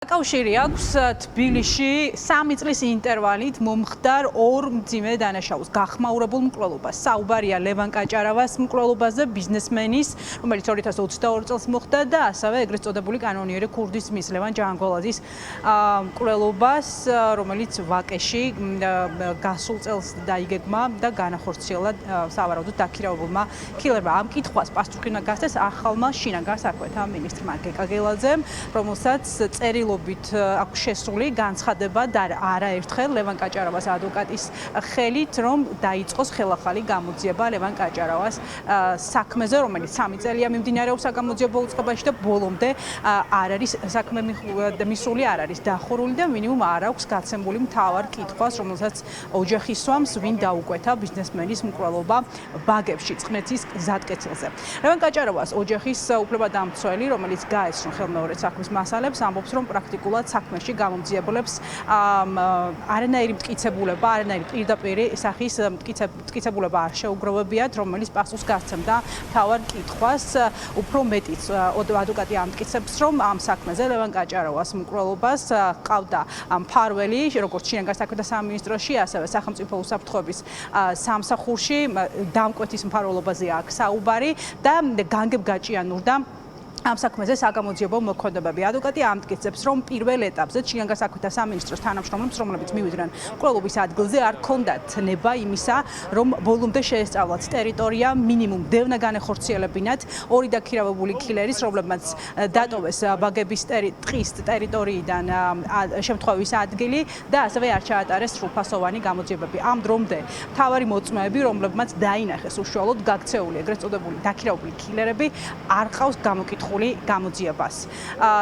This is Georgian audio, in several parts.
კავშირი აქვს თბილისში 3 წლის ინტერვალით მომხდარ ორ მძიმე დანაშაულს გახმაურებულ მკვლელობას. საუბარია ლევან კაჭარავას მკვლელობაზე, ბიზნესმენის, რომელიც 2022 წელს მოხდა და ასევე ეგრეთ წოდებული კანონიერი ქურდის მის ლევან ჯანგოლაძის მკვლელობას, რომელიც ვაკეში გასულ წელს დაიგეგმა და განახორციელა სავარაუდოდ დაქირავებულმა ქილერმა. ამ კითხვას პასუხი უნდა გასცეს ახალმა შინაგან საქმეთა მინისტრმა გეკაგელაძემ, რომელსაც წერილობით აქვს შესული განცხადება და არაერთხელ ლევან კაჭარავას ადვოკატის ხელით, რომ დაიწყოს ხელახალი გამოძიება ლევან კაჭარავას საქმეზე, რომელიც 3 წელია მიმდინარეობს საგამოძიებო უწყებაში და ბოლომდე არ არის საქმე მისული არ არის დახურული და მინიმუმ არ აქვს გაცემული მთავარ კითხვას, რომელსაც ოჯახი სვამს, ვინ დაუკვეთა ბიზნესმენის მკვლელობა ბაგებში წყნეთის გზატკეცილზე. ლევან კაჭარავას ოჯახის უფლებადამცველი, რომელიც გაეცნო ხელმეორედ საქმის მასალებს, ამბობს, რომ პრაქტიკულად საქმეში გამომძიებულებს არანაირი მტკიცებულება, არანაირი პირდაპირი სახის მტკიცებულება არ შეუგროვებიათ, რომელიც პასუხს გასცემდა მთავარ კითხვას. უფრო მეტიც ადვოკატი ამტკიცებს, რომ ამ საქმეზე ლევან კაჭარავას მკვლელობას ყავდა მფარველი, როგორც შინაგან საქმეთა სამინისტროში, ასევე სახელმწიფო უსაფრთხოების სამსახურში, დამკვეთის მფარველობაზე აქვს საუბარი და განგებ-გაჭიანურდა ამ საქმეზე საგამოძიებო მოქმედებები. ადვოკატი ამტკიცებს, რომ პირველ ეტაპზე შინაგან საქმეთა სამინისტროს თანამშრომლებს, რომლებიც მივიდნენ მკვლელობის ადგილზე, არ ჰქონდათ ნება იმისა, რომ ბოლომდე შეესწავლათ ტერიტორია, მინიმუმ დევნა განეხორციელებინათ ორი დაქირავებული ქილერის, რომლებმაც დატოვეს ბაგების ტყის ტერიტორიიდან შემთხვევის ადგილი და ასევე არ ჩაატარეს სრულფასოვანი გამოძიებები. ამ დრომდე მთავარი მოწმეები, რომლებმაც დაინახეს უშუალოდ გაქცეული ეგრეთ წოდებული დაქირავებული ქილერები, არ ყავს გამოკითხული გამოძიებას.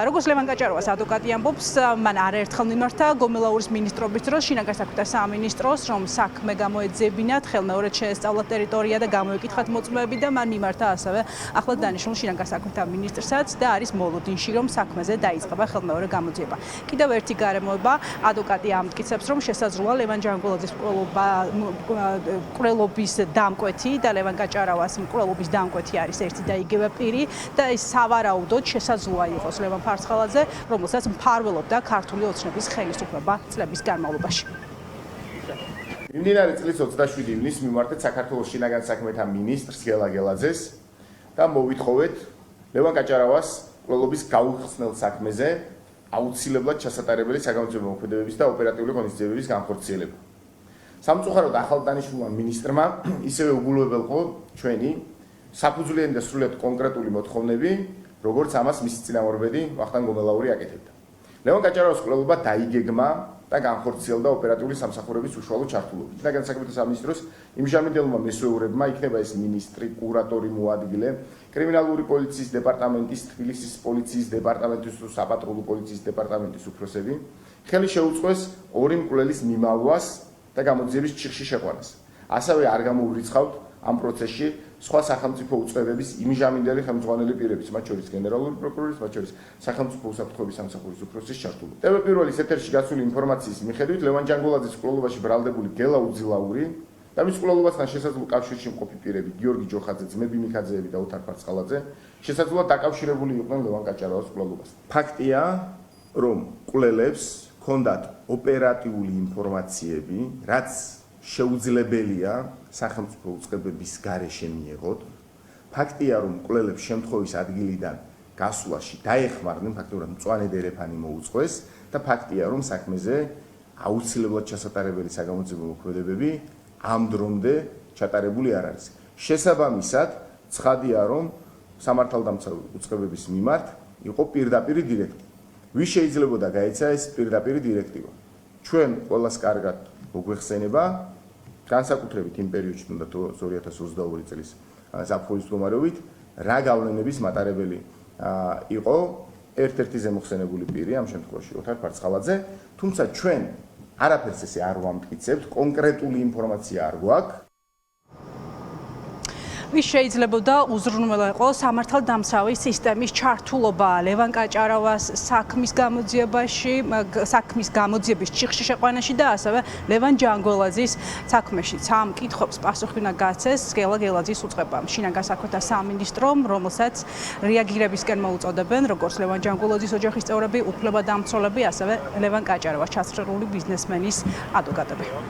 როგორც ლევან კაჭარავას ადვოკატი ამბობს, მან არაერთხელ მიმართა გომელაურის მინისტრობის დროს შინაგან საქმეთა სამინისტროს, რომ საქმე გამოეძებინათ, ხელმეორედ შეესწავლა ტერიტორია და გამოეკითხათ მოწმეები და მან მიმართა ასევე ახლად დანიშნულ შინაგან საქმეთა მინისტრსაც და არის მოლოდინში, რომ საქმეზე დაიწყება ხელმეორე გამოძიება. კიდევ ერთი გარემოება, ადვოკატი ამტკიცებს, რომ შესაძლოა ლევან ჯანგოლაძის მკვლელობის დამკვეთი და ლევან კაჭარავას მკვლელობის დამკვეთი არის ერთი და იგივე პირი და ის სავარაუდოდ შესაძლოა იყოს ლევან ფარცხალაძე, რომელსაც მფარველობდა ქართული ოცნების ხელისუფლება წლების განმავლობაში. მიმდინარე წლის 27 ივნისს მიმართეთ საქართველოს შინაგან საქმეთა მინისტრს გელაგელაძეს და მოვითხოვეთ ლევან კაჭარავას მკვლელობის გაუხსნელ საქმეზე აუცილებლად ჩასატარებელი საგამოძიებო მოქმედებების და ოპერატიული ღონისძიებების განხორციელება. სამწუხაროდ ახალდანიშნულმა მინისტრმა ისევე უგულებელყო ჩვენი საფუძვლიანი და სრულიად კონკრეტული მოთხოვნები, როგორც ამას მისი წინამორბედი ვახტანგ გომელაური აკეთებდა. ლევან კაჭარავას მკვლელობა დაიგეგმა და განხორციელდა ოპერატიული სამსახურების უშუალო ჩართულობით. შინაგან საქმეთა სამინისტროს იმჟამინდელმა მესვეურებმა, იქნება ეს მინისტრი, კურატორი მოადგილე, კრიმინალური პოლიციის დეპარტამენტის, თბილისის პოლიციის დეპარტამენტის თუ საპატრულო პოლიციის დეპარტამენტის უფროსები, ხელი შეუწყოს ორი მკვლელის მიმალვას და გამოძიების ჩიხში შეყვანას. ასევე არ გამოურიცხავთ ამ პროცესში სხვა სახელმწიფო უწყებების იმჟამინდელი ხელმძღვანელი პირების, მათ შორის გენერალური პროკურორის, მათ შორის სახელმწიფო უსაფრთხოების სამსახურის უფროსის ჩართულობით. პირველ ეთერში გასული ინფორმაციის მიხედვით, ლევან ჯანგოლაძის მკვლელობაში ბრალდებული გელა უძილაური და მის მკვლელობასთან შესაძლო კავშირში მყოფი პირები, გიორგი ჯოხაძე, ძმები მიქაძეები და ოთარ ფარცხალაძე, შესაძლოა დაკავშირებული იყვნენ ლევან კაჭარავას მკვლელობასთან. ფაქტია, რომ მკვლელებს ჰქონდათ ოპერატიული ინფორმაციები, რაც შეუძლებელია სახელმწიფო უწყებების გარეშე მიეღოთ. ფაქტია, რომ მკვლელებს შემთხვევის ადგილიდან გასვლაში დაეხმარნენ, ფაქტობრივად მწვანე დერეფანი მოუწყვეს და ფაქტია, რომ საქმეზე აუცილებლად ჩასატარებელი საგამოძიებო მოქმედებები ამ დრომდე ჩატარებული არ არის. შესაბამისად, ცხადია, რომ სამართალდამცავი უწყებების მიმართ იყო პირდაპირი დირექტივა. ვის შეიძლებოდა გაეცა ეს პირდაპირი დირექტივა? ჩვენ ყველას კარგად მოგვეხსენება, განსაკუთრებით იმ პერიოდში, თუნდა 2022 წლის ზაფხულის მდგომარეობით, რა გავლენების მატარებელი იყო ერთ-ერთი ზემოხსენებული პირი, ამ შემთხვევაში ოთარ ფარცხალაძე, თუმცა ჩვენ არაფერს ესე არ ვამტკიცებთ, კონკრეტული ინფორმაცია არ გვაქვს. ვის შეიძლებოდა უზრუნველყო სამართალდამცავი სისტემის ჩართულობა ლევან კაჭარავას საქმის გამოძიების ჩიხში შეყვანაში და ასევე ლევან ჯანგველაძის საქმეშიც. ამ კითხვებს პასუხი უნდა გაცეს სგელა გელაძის უწყებამ. შინაგან საქმეთა სამინისტრომ, რომელსაც რეაგირებისკენ მოუწოდებენ როგორც ლევან ჯანგველაძის ოჯახის წევრები, უფლებადამცველები, ასევე ლევან კაჭარავას ჩასწრებული ბიზნესმენის ადვოკატები.